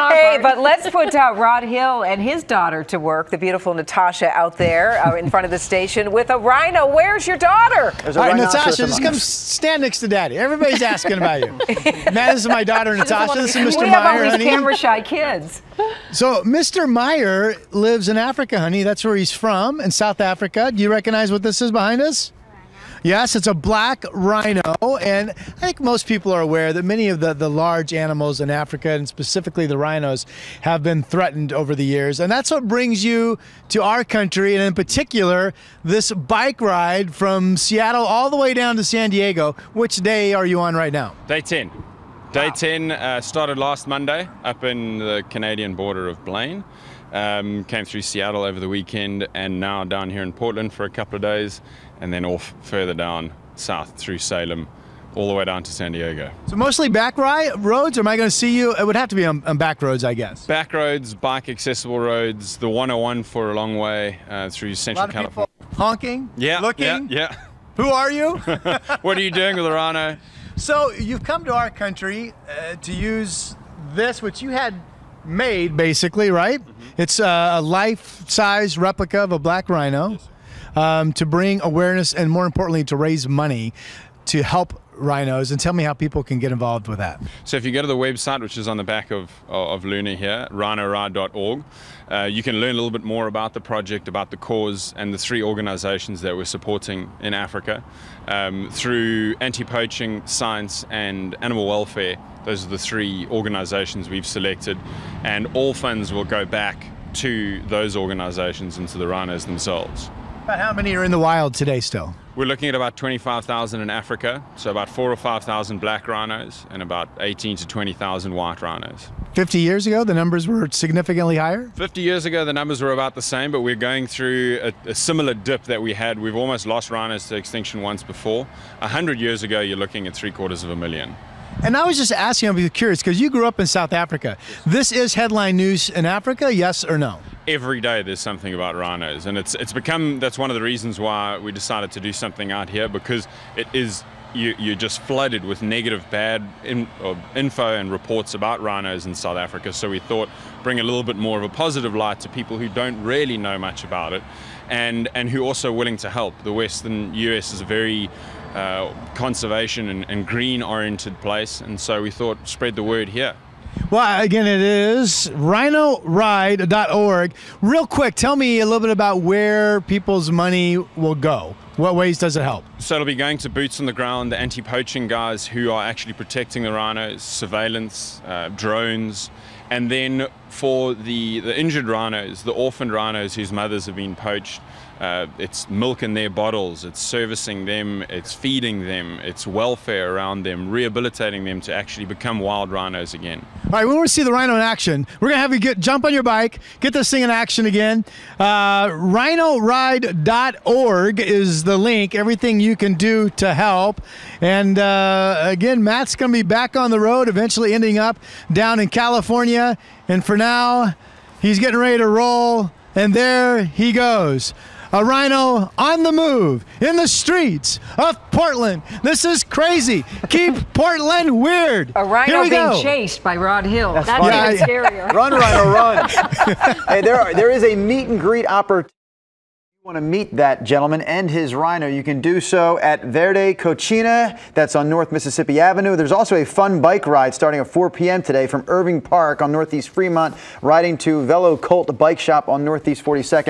Hey, but let's put Rod Hill and his daughter to work, the beautiful Natasha, out there in front of the station with a rhino. Where's your daughter? All right, Natasha, just come stand next to Daddy. Everybody's asking about you. Man, this is my daughter, Natasha. This is Mr. We Meyer, have all these honey. camera-shy kids. So, Mr. Meyer lives in Africa, honey. That's where he's from, in South Africa. Do you recognize what this is behind us? Yes, it's a black rhino, and I think most people are aware that many of the large animals in Africa, and specifically the rhinos, have been threatened over the years. And that's what brings you to our country, and in particular, this bike ride from Seattle all the way down to San Diego. Which day are you on right now? Day 10. Day 10 started last Monday up in the Canadian border of Blaine. Came through Seattle over the weekend and now down here in Portland for a couple of days, and then off further down south through Salem all the way down to San Diego. So mostly back roads, or am I going to see you? It would have to be on back roads, I guess. Back roads, bike accessible roads, the 101 for a long way through Central California. Honking? Yeah. Looking? Yeah. Who are you? What are you doing with a rhino? So you've come to our country to use this, which you had made, basically, right? Mm-hmm. It's a life-size replica of a black rhino. Yes, to bring awareness and, more importantly, to raise money to help rhinos. And tell me how people can get involved with that. So if you go to the website, which is on the back of Luna here, rhinoride.org, you can learn a little bit more about the project, about the cause, and the 3 organizations that we're supporting in Africa through anti-poaching, science, and animal welfare. Those are the 3 organizations we've selected, and all funds will go back to those organizations and to the rhinos themselves. About how many are in the wild today still? We're looking at about 25,000 in Africa, so about 4,000 or 5,000 black rhinos and about 18,000 to 20,000 white rhinos. 50 years ago, the numbers were significantly higher? 50 years ago, the numbers were about the same, but we're going through a similar dip that we had. We've almost lost rhinos to extinction once before. 100 years ago, you're looking at 750,000. And I was just asking, I'm curious, because you grew up in South Africa. This is headline news in Africa, yes or no? Every day there's something about rhinos, and it's become, that's one of the reasons why we decided to do something out here, because it is, you're just flooded with negative, bad info and reports about rhinos in South Africa. So we thought bring a little bit more of a positive light to people who don't really know much about it, and who are also willing to help. The Western US is a very conservation and green oriented place, and so we thought spread the word here. Well, again, it is rhinoride.org. Real quick, tell me a little bit about where people's money will go. What ways does it help? So it'll be going to boots on the ground, the anti-poaching guys who are actually protecting the rhinos, surveillance, drones, and then for the injured rhinos, the orphaned rhinos whose mothers have been poached, it's milk in their bottles, it's servicing them, it's feeding them, it's welfare around them, rehabilitating them to actually become wild rhinos again. All right, we want to see the rhino in action. We're going to have you jump on your bike, get this thing in action again. Rhinoride.org is the link, everything you can do to help. And again, Matt's going to be back on the road, eventually ending up down in California. And for now, he's getting ready to roll, and there he goes. A rhino on the move in the streets of Portland. This is crazy. Keep Portland weird. A rhino being chased by Rod Hill. That's even scarier. Run, rhino, run. Hey, there is a meet and greet opportunity. If you want to meet that gentleman and his rhino, you can do so at Verde Cochina. That's on North Mississippi Avenue. There's also a fun bike ride starting at 4 p.m. today from Irving Park on Northeast Fremont, riding to Velo Colt Bike Shop on Northeast 42nd.